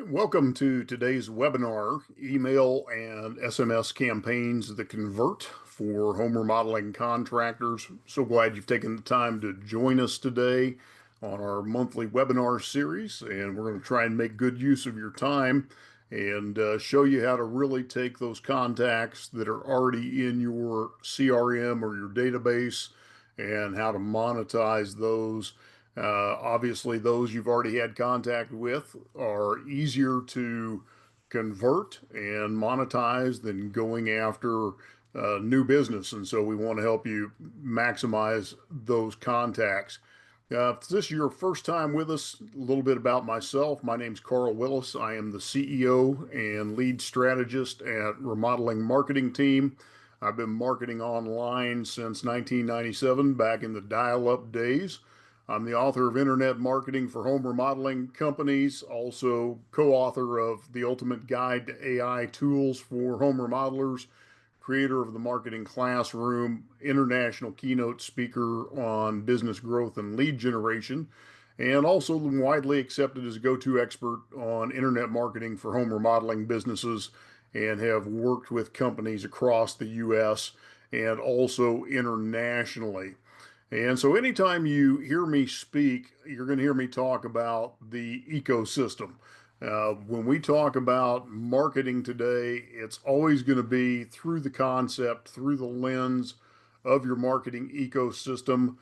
Welcome to today's webinar, Email and SMS Campaigns that Convert for Home Remodeling Contractors. So glad you've taken the time to join us today on our monthly webinar series, and we're going to try and make good use of your time and show you how to really take those contacts that are already in your CRM or your database and how to monetize those. Obviously, those you've already had contact with are easier to convert and monetize than going after new business. And so we want to help you maximize those contacts. If this is your first time with us, a little bit about myself. My name's Carl Willis. I am the CEO and lead strategist at Remodeling Marketing Team. I've been marketing online since 1997, back in the dial-up days. I'm the author of Internet Marketing for Home Remodeling Companies, also co-author of The Ultimate Guide to AI Tools for Home Remodelers, creator of the Marketing Classroom, international keynote speaker on business growth and lead generation, and also widely accepted as a go-to expert on internet marketing for home remodeling businesses, and have worked with companies across the U.S. and also internationally. And so anytime you hear me speak, you're going to hear me talk about the ecosystem. When we talk about marketing today, it's always going to be through the concept, through the lens of your marketing ecosystem.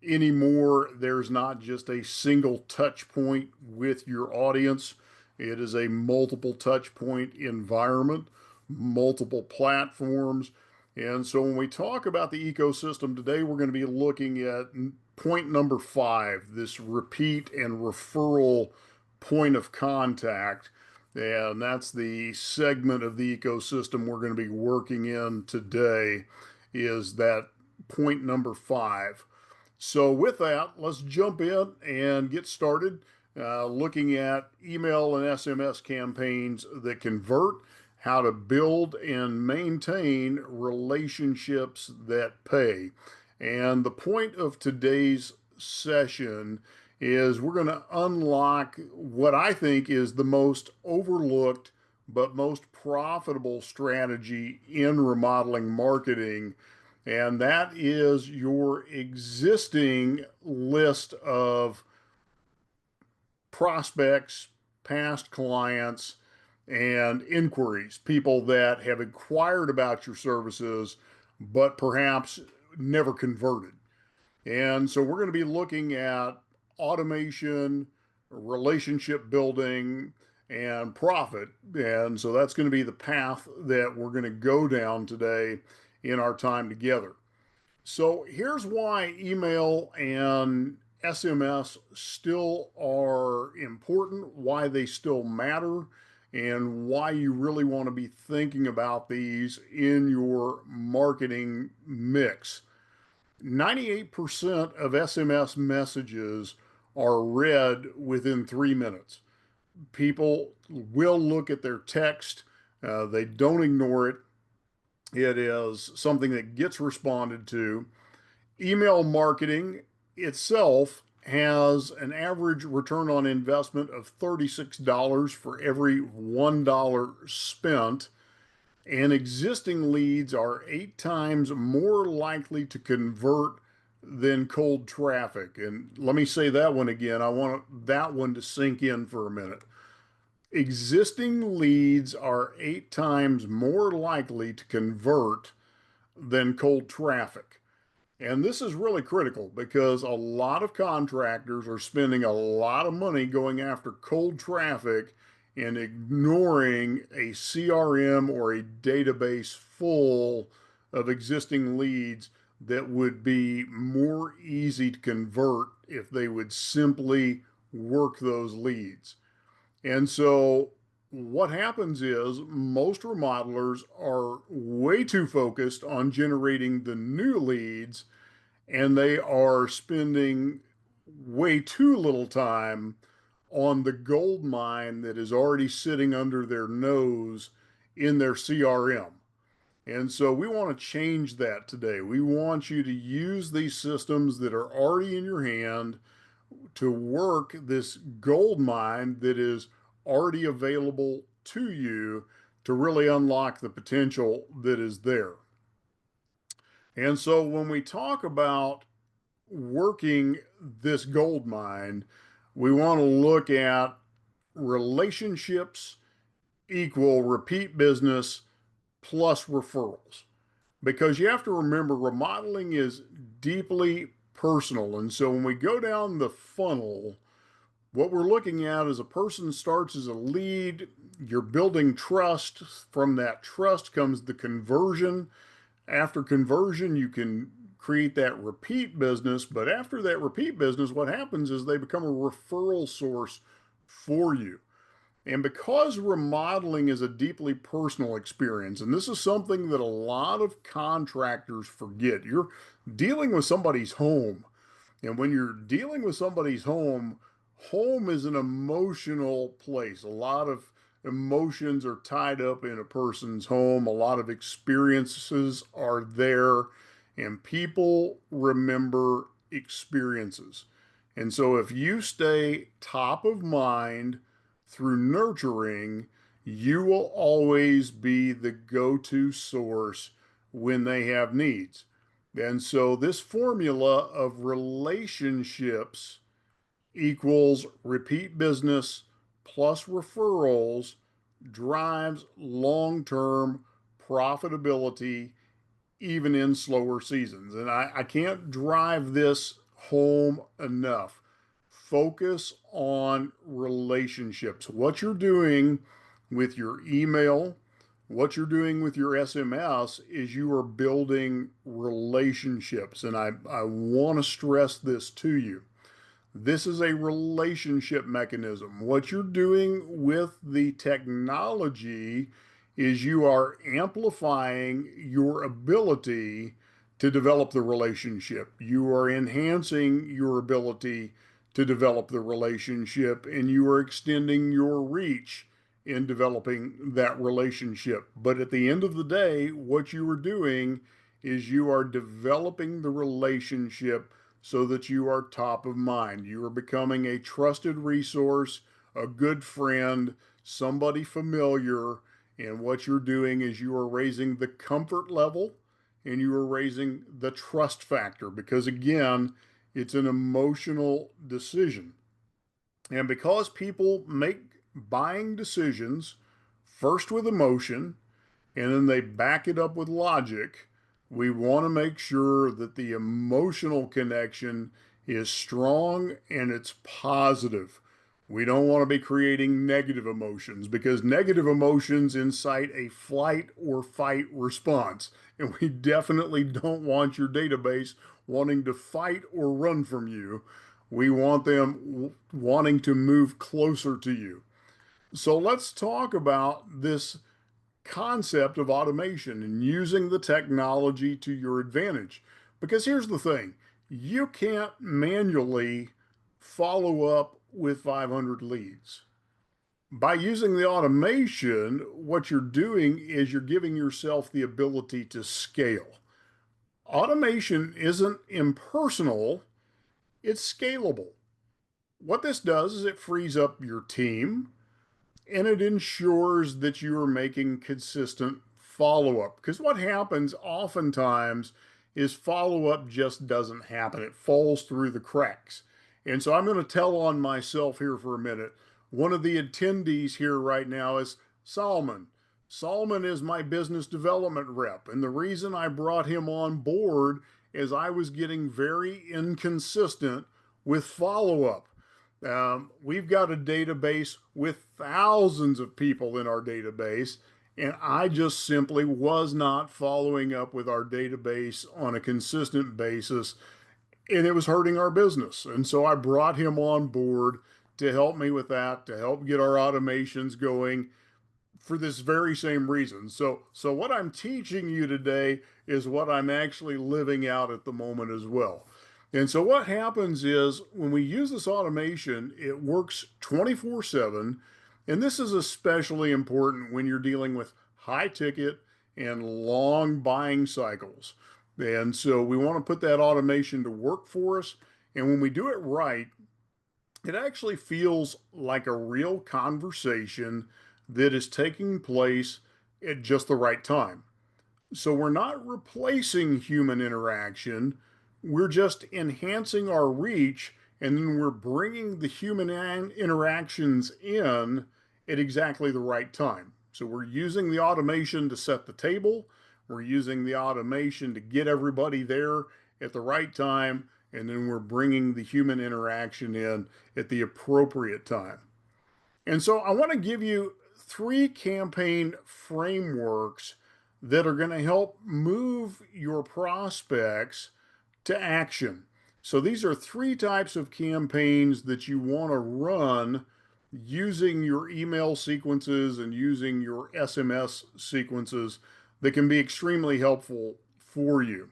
Anymore, there's not just a single touch point with your audience. It is a multiple touch point environment, multiple platforms. And so when we talk about the ecosystem today, we're going to be looking at point number 5, this repeat and referral point of contact. And that's the segment of the ecosystem we're going to be working in today, is that point number 5. So with that, let's jump in and get started looking at email and SMS campaigns that convert, how to build and maintain relationships that pay. And the point of today's session is we're going to unlock what I think is the most overlooked but most profitable strategy in remodeling marketing. And that is your existing list of prospects, past clients, and inquiries, people that have inquired about your services, but perhaps never converted. And so we're going to be looking at automation, relationship building, and profit. And so that's going to be the path that we're going to go down today in our time together. So here's why email and SMS still are important, why they still matter, and why you really want to be thinking about these in your marketing mix. 98% of SMS messages are read within 3 minutes. People will look at their text, they don't ignore it. It is something that gets responded to. Email marketing itself has an average return on investment of $36 for every $1 spent, and existing leads are 8 times more likely to convert than cold traffic. And let me say that one again. I want that one to sink in for a minute. Existing leads are 8 times more likely to convert than cold traffic. And this is really critical because a lot of contractors are spending a lot of money going after cold traffic and ignoring a CRM or a database full of existing leads that would be more easy to convert if they would simply work those leads. And so what happens is most remodelers are way too focused on generating the new leads, and they are spending way too little time on the gold mine that is already sitting under their nose in their CRM. And so we want to change that today. We want you to use these systems that are already in your hand to work this gold mine that is already available to you to really unlock the potential that is there. And so when we talk about working this gold mine, we want to look at relationships equal repeat business plus referrals. Because you have to remember, remodeling is deeply personal. And so when we go down the funnel, what we're looking at is a person starts as a lead, you're building trust. From that trust comes the conversion. After conversion, you can create that repeat business. But after that repeat business, what happens is they become a referral source for you. And because remodeling is a deeply personal experience, and this is something that a lot of contractors forget, you're dealing with somebody's home. And when you're dealing with somebody's home, home is an emotional place. A lot of emotions are tied up in a person's home, a lot of experiences are there, and people remember experiences. And so if you stay top of mind through nurturing, you will always be the go-to source when they have needs. And so this formula of relationships equals repeat business plus referrals drives long-term profitability even in slower seasons. And I can't drive this home enough. Focus on relationships. What you're doing with your email, what you're doing with your SMS is you are building relationships. And I want to stress this to you. This is a relationship mechanism. What you're doing with the technology is you are amplifying your ability to develop the relationship. You are enhancing your ability to develop the relationship, and you are extending your reach in developing that relationship. But at the end of the day, what you are doing is you are developing the relationship so that you are top of mind. You are becoming a trusted resource, a good friend, somebody familiar. And what you're doing is you are raising the comfort level and you are raising the trust factor because, again, it's an emotional decision. And because people make buying decisions first with emotion and then they back it up with logic, we want to make sure that the emotional connection is strong and it's positive. We don't want to be creating negative emotions because negative emotions incite a flight or fight response. And we definitely don't want your database wanting to fight or run from you. We want them wanting to move closer to you. So let's talk about this concept of automation and using the technology to your advantage. Because here's the thing, you can't manually follow up with 500 leads. By using the automation, what you're doing is you're giving yourself the ability to scale. Automation isn't impersonal, it's scalable. What this does is it frees up your team, and it ensures that you are making consistent follow up. Because what happens oftentimes is follow up just doesn't happen, it falls through the cracks. And so I'm going to tell on myself here for a minute. One of the attendees here right now is Solomon. Solomon is my business development rep. And the reason I brought him on board is I was getting very inconsistent with follow up. We've got a database with thousands of people in our database, and I just simply was not following up with our database on a consistent basis, and it was hurting our business. And so I brought him on board to help me with that, to help get our automations going for this very same reason. So what I'm teaching you today is what I'm actually living out at the moment as well. And so what happens is when we use this automation, it works 24/7. And this is especially important when you're dealing with high ticket and long buying cycles. And so we want to put that automation to work for us. And when we do it right, It actually feels like a real conversation that is taking place at just the right time. So we're not replacing human interaction, we're just enhancing our reach, and then we're bringing the human interactions in at exactly the right time. So we're using the automation to set the table, we're using the automation to get everybody there at the right time, and then we're bringing the human interaction in at the appropriate time. And so I want to give you three campaign frameworks that are going to help move your prospects to action. So these are three types of campaigns that you want to run using your email sequences and using your SMS sequences that can be extremely helpful for you.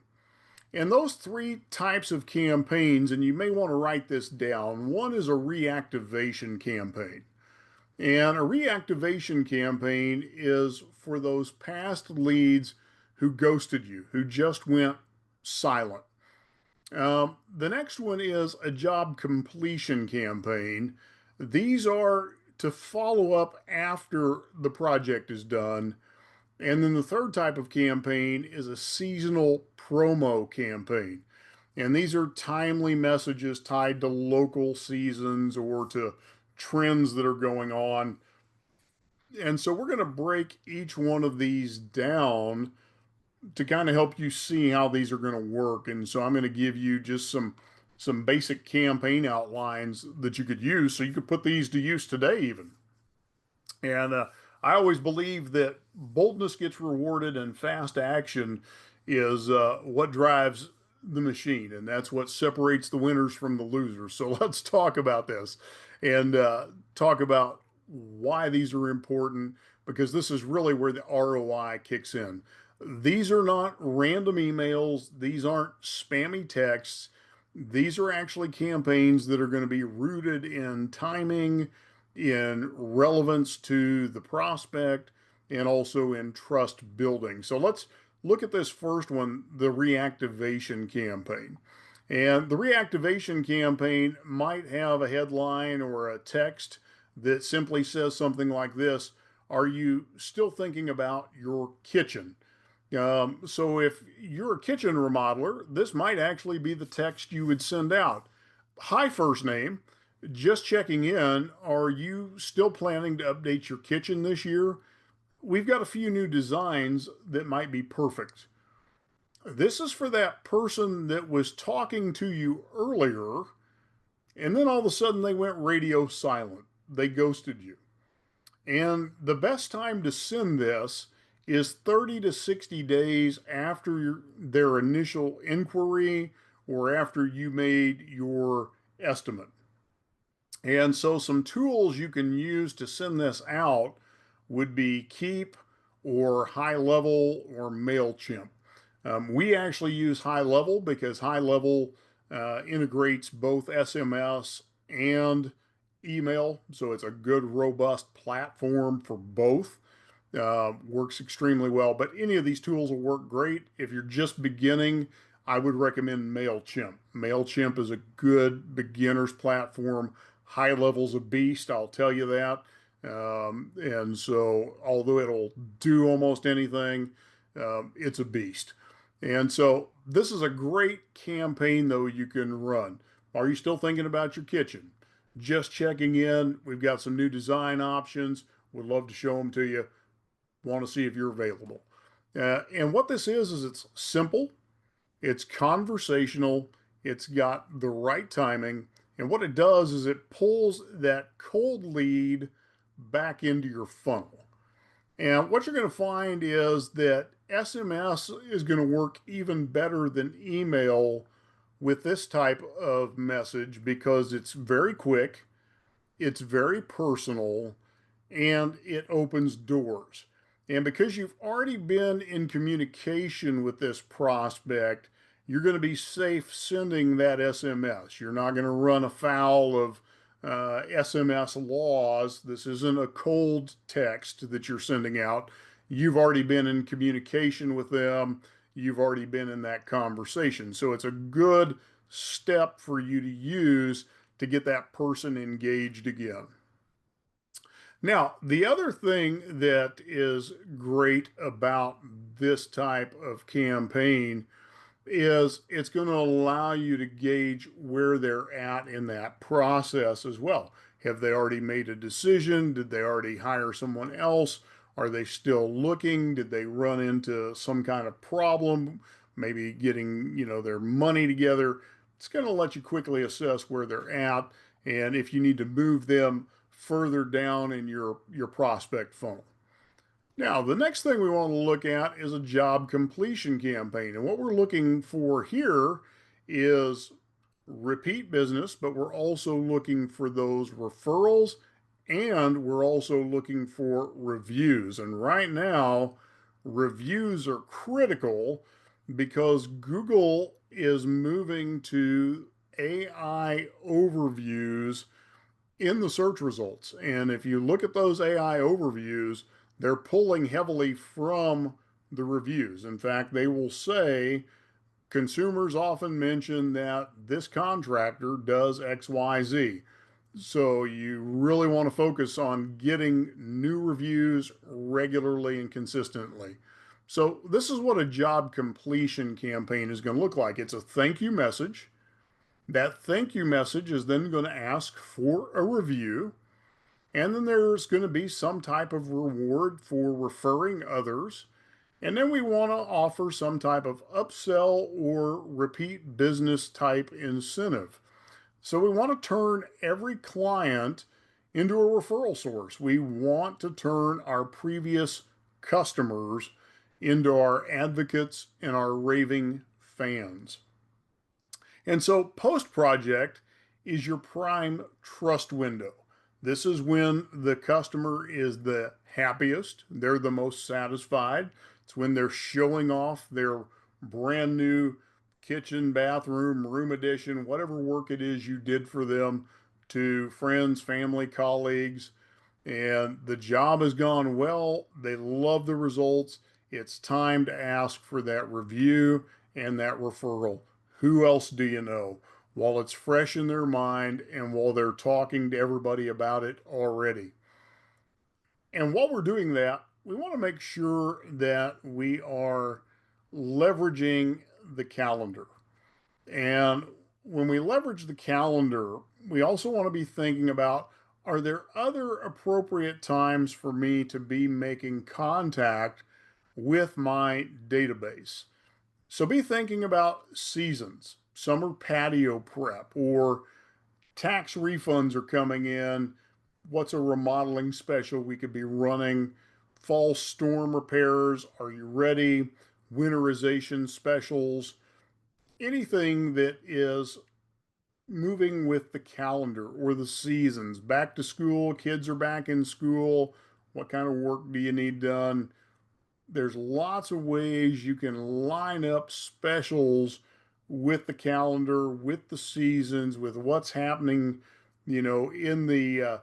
And those three types of campaigns, and you may want to write this down, one is a reactivation campaign. And a reactivation campaign is for those past leads who ghosted you, who just went silent. The next one is a job completion campaign. These are to follow up after the project is done. And then the third type of campaign is a seasonal promo campaign. And these are timely messages tied to local seasons or to trends that are going on. And so we're going to break each one of these down to kind of help you see how these are going to work. And so I'm going to give you just some basic campaign outlines that you could use so you could put these to use today even. And I always believe that boldness gets rewarded and fast action is what drives the machine. And that's what separates the winners from the losers. So let's talk about this and talk about why these are important because this is really where the ROI kicks in. These are not random emails, these aren't spammy texts. These are actually campaigns that are going to be rooted in timing, in relevance to the prospect, and also in trust building. So let's look at this first one, the reactivation campaign. And the reactivation campaign might have a headline or a text that simply says something like this: are you still thinking about your kitchen? So if you're a kitchen remodeler, this might actually be the text you would send out. Hi, first name. Just checking in. Are you still planning to update your kitchen this year? We've got a few new designs that might be perfect. This is for that person that was talking to you earlier, and then all of a sudden they went radio silent. They ghosted you. And the best time to send this is 30 to 60 days after their initial inquiry or after you made your estimate. And so, some tools you can use to send this out would be Keep or High Level or MailChimp. We actually use High Level because High Level integrates both SMS and email. So it's a good, robust platform for both. Works extremely well. But any of these tools will work great. If you're just beginning, I would recommend MailChimp. MailChimp is a good beginner's platform. High levels of beast, I'll tell you that. And so, although it'll do almost anything, it's a beast. And so, this is a great campaign, though, you can run. Are you still thinking about your kitchen? Just checking in. We've got some new design options. Would love to show them to you. Want to see if you're available. And what this is it's simple, it's conversational, it's got the right timing. And what it does is it pulls that cold lead back into your funnel. And what you're going to find is that SMS is going to work even better than email with this type of message because it's very quick, it's very personal, and it opens doors. And because you've already been in communication with this prospect, you're going to be safe sending that SMS. You're not going to run afoul of SMS laws. This isn't a cold text that you're sending out. You've already been in communication with them. You've already been in that conversation. So it's a good step for you to use to get that person engaged again. Now, the other thing that is great about this type of campaign is it's going to allow you to gauge where they're at in that process as well. Have they already made a decision? Did they already hire someone else? Are they still looking? Did they run into some kind of problem? Maybe getting, their money together. It's going to let you quickly assess where they're at and if you need to move them further down in your prospect funnel. Now, the next thing we want to look at is a job completion campaign. And what we're looking for here is repeat business, but we're also looking for those referrals and we're also looking for reviews. And right now, reviews are critical because Google is moving to AI overviews in the search results. And if you look at those AI overviews, they're pulling heavily from the reviews. In fact, they will say consumers often mention that this contractor does XYZ. So you really want to focus on getting new reviews regularly and consistently. So this is what a job completion campaign is going to look like. It's a thank you message. That thank you message is then going to ask for a review. And then there's going to be some type of reward for referring others. And then we want to offer some type of upsell or repeat business type incentive. So we want to turn every client into a referral source. We want to turn our previous customers into our advocates and our raving fans. And so post project is your prime trust window. This is when the customer is the happiest, they're the most satisfied. It's when they're showing off their brand new kitchen, bathroom, room addition, whatever work it is you did for them to friends, family, colleagues, and the job has gone well. They love the results. It's time to ask for that review and that referral. Who else do you know? While it's fresh in their mind and while they're talking to everybody about it already. And while we're doing that, we want to make sure that we are leveraging the calendar. And when we leverage the calendar, we also want to be thinking about, are there other appropriate times for me to be making contact with my database? So be thinking about seasons, summer patio prep, or tax refunds are coming in. What's a remodeling special we could be running? Fall storm repairs, are you ready? Winterization specials, anything that is moving with the calendar or the seasons. Back to school, kids are back in school. What kind of work do you need done? There's lots of ways you can line up specials with the calendar, with the seasons, with what's happening, in the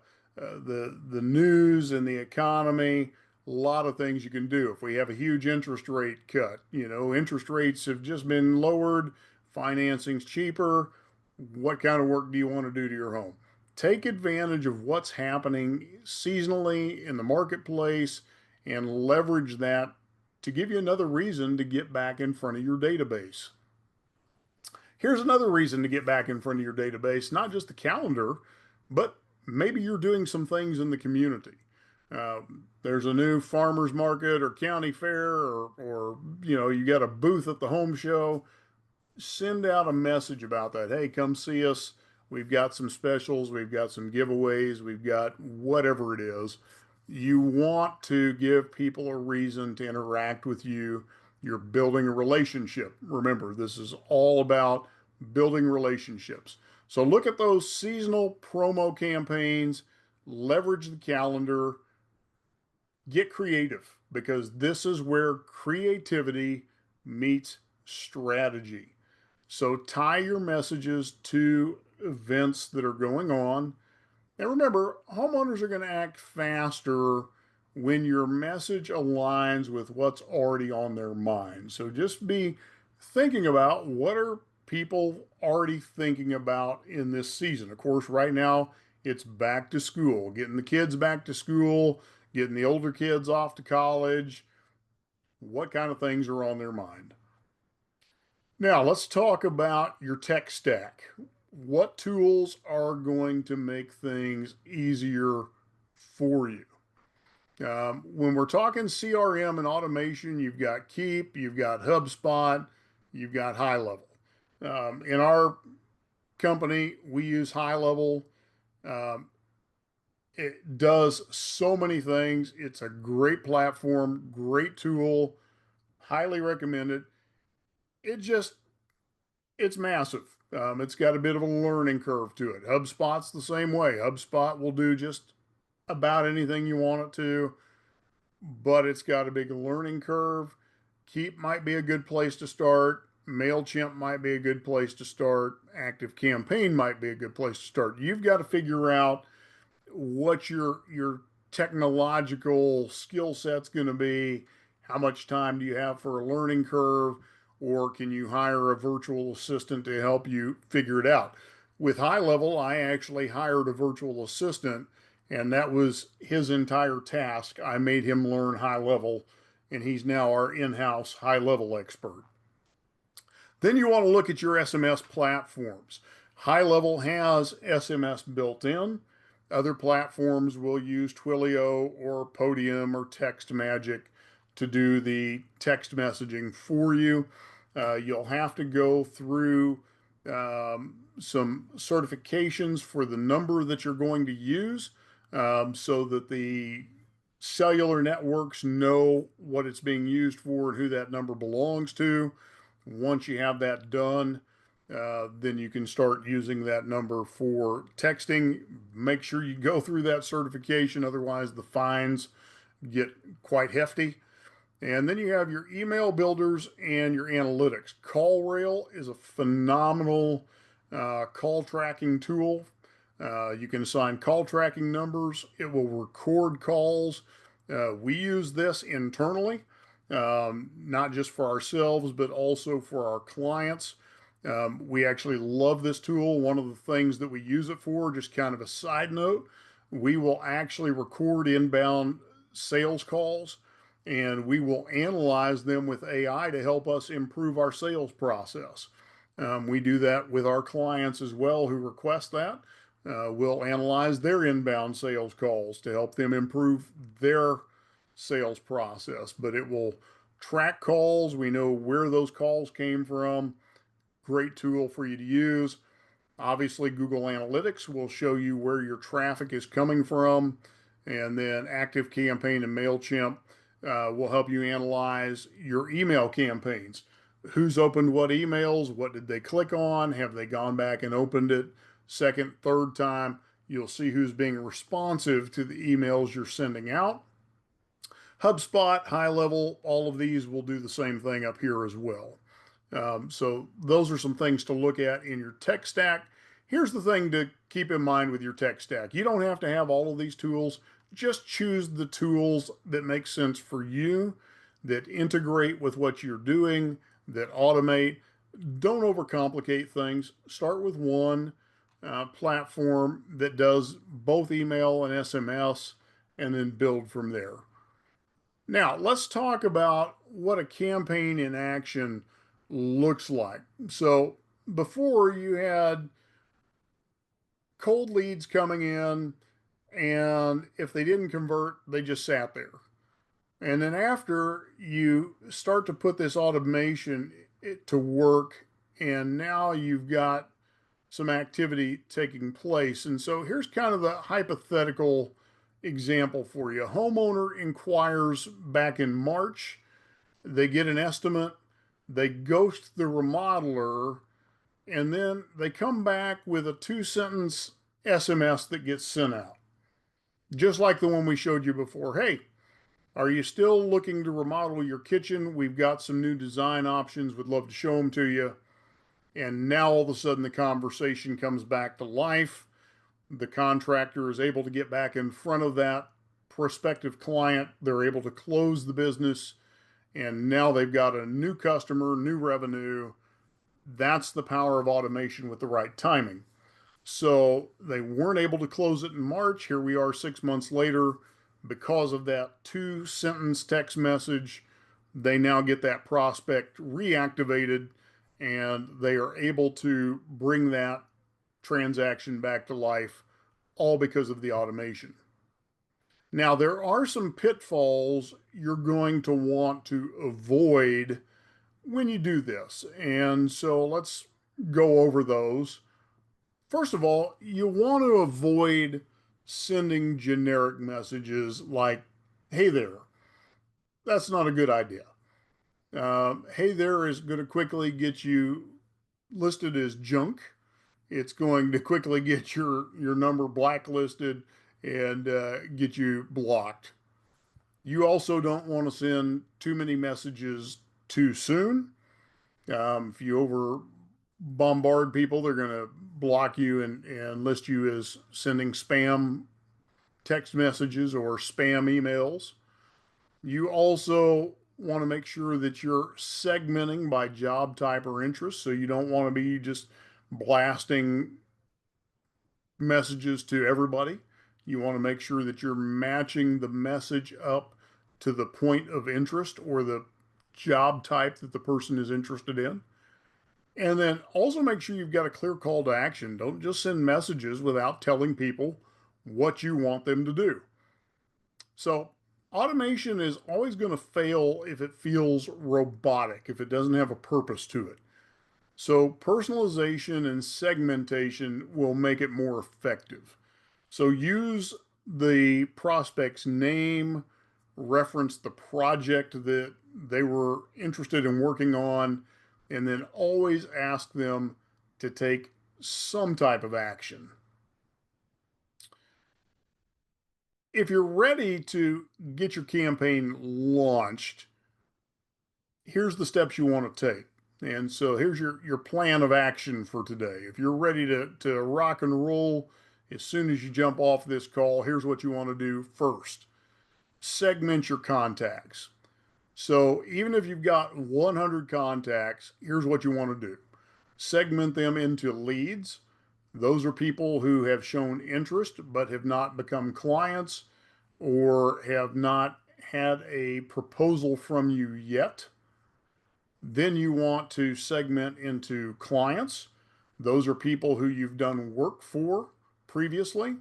news and the economy. A lot of things you can do. If we have a huge interest rate cut, interest rates have just been lowered, financing's cheaper. What kind of work do you want to do to your home? Take advantage of what's happening seasonally in the marketplace and leverage that to give you another reason to get back in front of your database. Here's another reason to get back in front of your database, not just the calendar, but maybe you're doing some things in the community. There's a new farmer's market or county fair, or you got a booth at the home show. Send out a message about that. Hey, come see us. We've got some specials. We've got some giveaways. We've got whatever it is. You want to give people a reason to interact with you. You're building a relationship. Remember, this is all about building relationships. So look at those seasonal promo campaigns, leverage the calendar, get creative, because this is where creativity meets strategy. So tie your messages to events that are going on. And remember, homeowners are going to act faster when your message aligns with what's already on their mind. So just be thinking about what are people already thinking about in this season? Of course, right now it's back to school, getting the kids back to school, getting the older kids off to college. What kind of things are on their mind? Now, let's talk about your tech stack. What tools are going to make things easier for you? When we're talking CRM and automation, you've got Keep, you've got HubSpot, you've got High Level. In our company, we use High Level. Um, it does so many things. It's a great platform, great tool, highly recommended. It just it's massive. It's got a bit of a learning curve to it. HubSpot's the same way. HubSpot will do just about anything you want it to, but it's got a big learning curve. Keep might be a good place to start. MailChimp might be a good place to start. Active Campaign might be a good place to start. You've got to figure out what your technological skill set's going to be. How much time do you have for a learning curve, or can you hire a virtual assistant to help you figure it out? With High Level, I actually hired a virtual assistant, and that was his entire task. I made him learn High Level, and he's now our in-house High Level expert. Then you want to look at your SMS platforms. High Level has SMS built in. Other platforms will use Twilio or Podium or TextMagic to do the text messaging for you. You'll have to go through some certifications for the number that you're going to use, so that the cellular networks know what it's being used for and who that number belongs to. Once you have that done, then you can start using that number for texting. Make sure you go through that certification, otherwise, the fines get quite hefty. And then you have your email builders and your analytics. CallRail is a phenomenal call tracking tool. You can assign call tracking numbers, it will record calls. We use this internally, not just for ourselves, but also for our clients. We actually love this tool. One of the things that we use it for, just kind of a side note, we will actually record inbound sales calls and we will analyze them with AI to help us improve our sales process. We do that with our clients as well who request that. We'll analyze their inbound sales calls to help them improve their sales process, but it will track calls. We know where those calls came from. Great tool for you to use. Obviously, Google Analytics will show you where your traffic is coming from. And then Active Campaign and MailChimp will help you analyze your email campaigns. Who's opened what emails? What did they click on? Have they gone back and opened it second, third time? You'll see who's being responsive to the emails you're sending out. HubSpot, High Level, all of these will do the same thing up here as well. So those are some things to look at in your tech stack. Here's the thing to keep in mind with your tech stack. You don't have to have all of these tools. Just choose the tools that make sense for you, that integrate with what you're doing, that automate. Don't overcomplicate things. Start with one platform that does both email and SMS, and then build from there. Now, let's talk about what a campaign in action looks like. So, before you had cold leads coming in, and if they didn't convert, they just sat there. And then after you start to put this automation to work, and now you've got some activity taking place. And so here's kind of the hypothetical example for you. A homeowner inquires back in March, they get an estimate, they ghost the remodeler, and then they come back with a 2-sentence SMS that gets sent out. Just like the one we showed you before. Hey, are you still looking to remodel your kitchen? We've got some new design options. Would love to show them to you. And now all of a sudden the conversation comes back to life. The contractor is able to get back in front of that prospective client. They're able to close the business. And now they've got a new customer, new revenue, That's the power of automation with the right timing. So they weren't able to close it in March. Here we are 6 months later. Because of that 2 sentence text message, they now get that prospect reactivated and they are able to bring that transaction back to life, all because of the automation. Now, there are some pitfalls you're going to want to avoid when you do this. And so let's go over those. First of all, you want to avoid sending generic messages like, hey there. That's not a good idea. Hey there is going to quickly get you listed as junk. It's going to quickly get your number blacklisted and get you blocked. You also don't want to send too many messages too soon. If you over bombard people, they're going to block you and list you as sending spam text messages or spam emails. You also want to make sure that you're segmenting by job type or interest. So you don't want to be just blasting messages to everybody. You want to make sure that you're matching the message up to the point of interest or the job type that the person is interested in. And then also make sure you've got a clear call to action. Don't just send messages without telling people what you want them to do. So, automation is always going to fail if it feels robotic, if it doesn't have a purpose to it. So, personalization and segmentation will make it more effective. So, use the prospect's name, reference the project that they were interested in working on, and then always ask them to take some type of action. If you're ready to get your campaign launched, here's the steps you want to take. And so here's your plan of action for today. If you're ready to rock and roll as soon as you jump off this call, here's what you want to do first. Segment your contacts. So even if you've got 100 contacts, here's what you want to do. Segment them into leads. Those are people who have shown interest but have not become clients or have not had a proposal from you yet. Then you want to segment into clients. Those are people who you've done work for previously.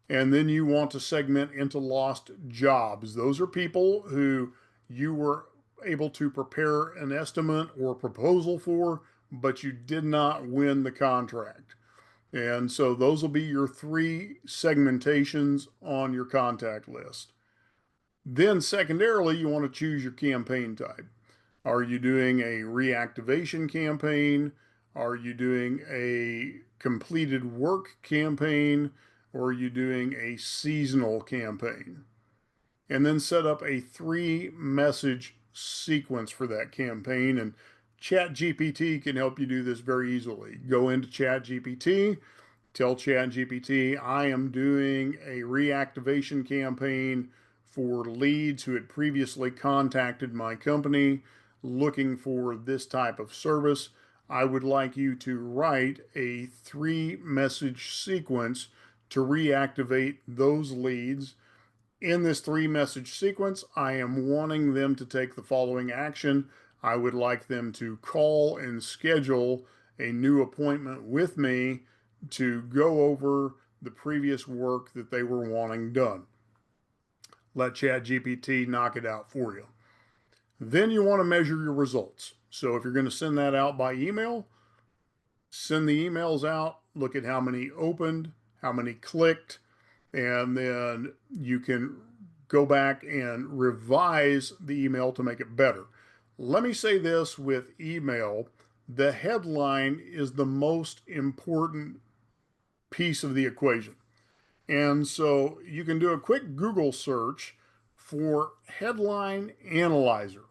And then you want to segment into lost jobs. Those are people who you were able to prepare an estimate or proposal for, but you did not win the contract. And so those will be your 3 segmentations on your contact list. Then, secondarily, you want to choose your campaign type. Are you doing a reactivation campaign? Are you doing a completed work campaign? Or are you doing a seasonal campaign? And then set up a 3 message sequence for that campaign. And ChatGPT can help you do this very easily. Go into ChatGPT, tell ChatGPT, I am doing a reactivation campaign for leads who had previously contacted my company looking for this type of service. I would like you to write a 3 message sequence to reactivate those leads. In this 3 message sequence, I am wanting them to take the following action. I would like them to call and schedule a new appointment with me to go over the previous work that they were wanting done. Let ChatGPT knock it out for you. Then you want to measure your results. So if you're going to send that out by email, send the emails out, look at how many opened, how many clicked, and then you can go back and revise the email to make it better. Let me say this with email, the headline is the most important piece of the equation. And so you can do a quick Google search for headline analyzer.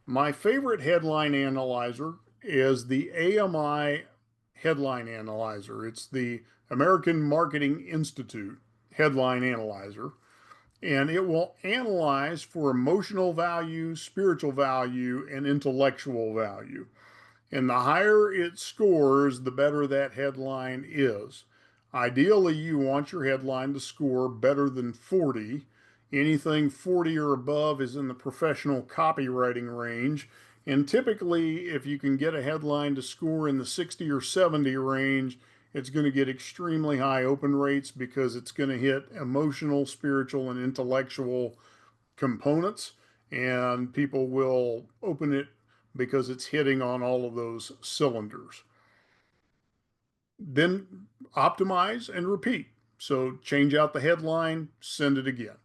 My favorite headline analyzer is the AMI headline analyzer. It's the American Marketing Institute headline analyzer. And it will analyze for emotional value, spiritual value, and intellectual value. And the higher it scores, the better that headline is. Ideally, you want your headline to score better than 40. Anything 40 or above is in the professional copywriting range. And typically, if you can get a headline to score in the 60 or 70 range, it's going to get extremely high open rates because it's going to hit emotional, spiritual, and intellectual components, and people will open it because it's hitting on all of those cylinders. Then optimize and repeat. So change out the headline, send it again.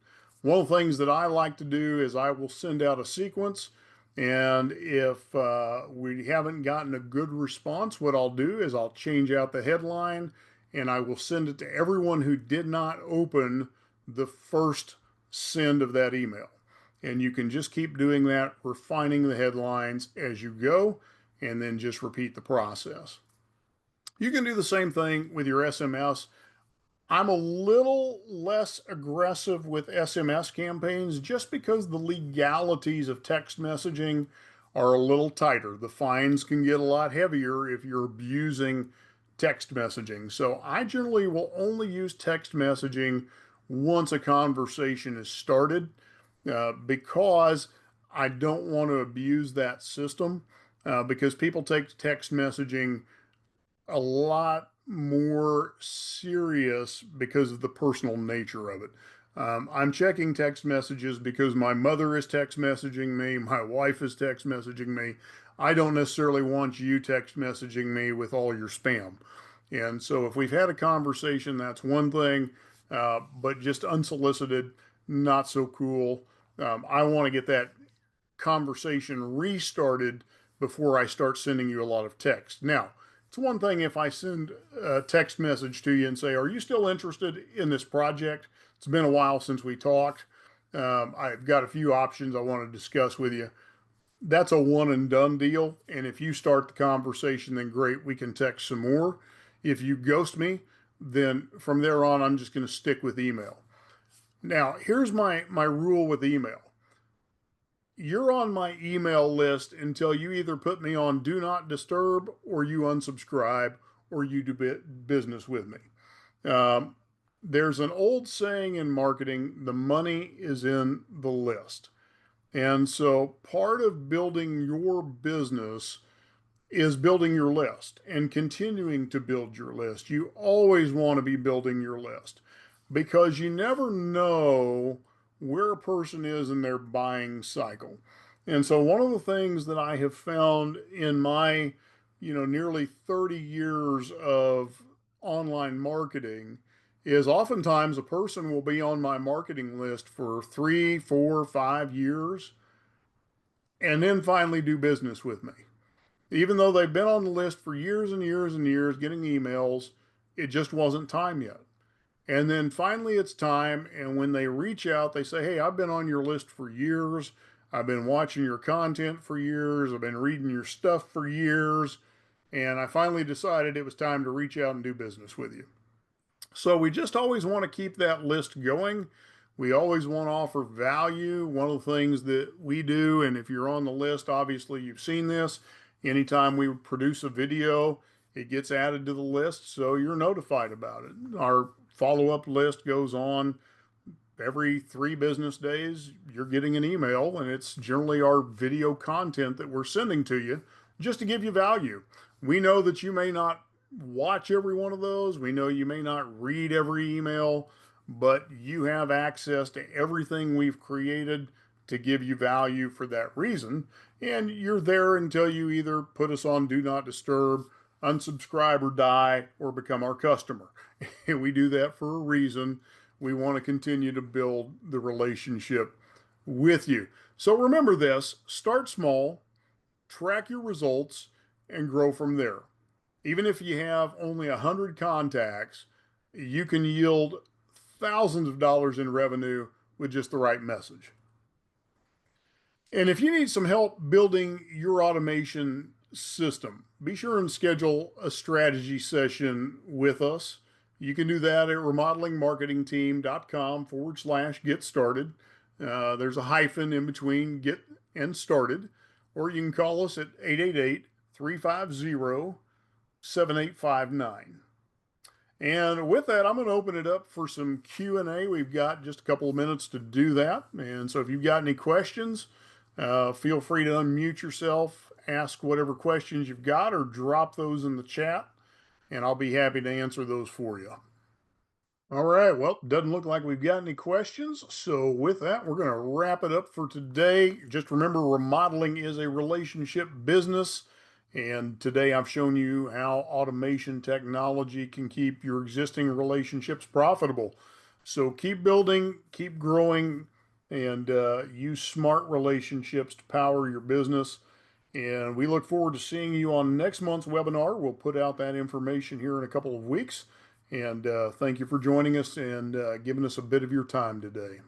One of the things that I like to do is I will send out a sequence. And if we haven't gotten a good response, what I'll do is I'll change out the headline and I will send it to everyone who did not open the first send of that email. And you can just keep doing that, refining the headlines as you go, and then just repeat the process. You can do the same thing with your SMS. I'm a little less aggressive with SMS campaigns just because the legalities of text messaging are a little tighter. The fines can get a lot heavier if you're abusing text messaging. So I generally will only use text messaging once a conversation is started because I don't want to abuse that system because people take text messaging a lot more serious because of the personal nature of it. I'm checking text messages because my mother is text messaging me, my wife is text messaging me. I don't necessarily want you text messaging me with all your spam. And so if we've had a conversation, that's one thing, but just unsolicited, not so cool. I want to get that conversation restarted before I start sending you a lot of text. Now, it's one thing if I send a text message to you and say, "Are you still interested in this project? It's been a while since we talked. I've got a few options I want to discuss with you." That's a one and done deal. And if you start the conversation, then great, we can text some more. If you ghost me, then from there on, I'm just going to stick with email. Now, here's my rule with email. You're on my email list until you either put me on do not disturb or you unsubscribe or you do business with me. Um, there's an old saying in marketing, the money is in the list. And so part of building your business is building your list and continuing to build your list. You always want to be building your list because you never know where a person is in their buying cycle. And so one of the things that I have found in my, nearly 30 years of online marketing is oftentimes a person will be on my marketing list for 3, 4, 5 years and then finally do business with me. Even though they've been on the list for years and years and years getting emails, it just wasn't time yet. And then finally it's time. And when they reach out, they say, "Hey, I've been on your list for years. I've been watching your content for years. I've been reading your stuff for years. And I finally decided it was time to reach out and do business with you." So we just always want to keep that list going. We always want to offer value. One of the things that we do, and if you're on the list, obviously you've seen this, anytime we produce a video, it gets added to the list, so you're notified about it. Our follow-up list goes on every 3 business days. You're getting an email, and it's generally our video content that we're sending to you just to give you value. We know that you may not watch every one of those. We know you may not read every email, but you have access to everything we've created to give you value for that reason. And you're there until you either put us on do not disturb, unsubscribe or die, or become our customer. And we do that for a reason. We want to continue to build the relationship with you. So remember this, start small, track your results, and grow from there. Even if you have only 100 contacts, you can yield thousands of dollars in revenue with just the right message. And if you need some help building your automation system, be sure and schedule a strategy session with us. You can do that at remodelingmarketingteam.com/get started. There's a hyphen in between get and started, or you can call us at 888 350 7859. And with that, I'm going to open it up for some Q&A. We've got just a couple of minutes to do that. And so if you've got any questions, feel free to unmute yourself, ask whatever questions you've got, or drop those in the chat, and I'll be happy to answer those for you. All right, well, doesn't look like we've got any questions. So with that, we're going to wrap it up for today. Just remember, remodeling is a relationship business. And today I've shown you how automation technology can keep your existing relationships profitable. So keep building, keep growing, and use smart relationships to power your business. And we look forward to seeing you on next month's webinar. We'll put out that information here in a couple of weeks. And thank you for joining us and giving us a bit of your time today.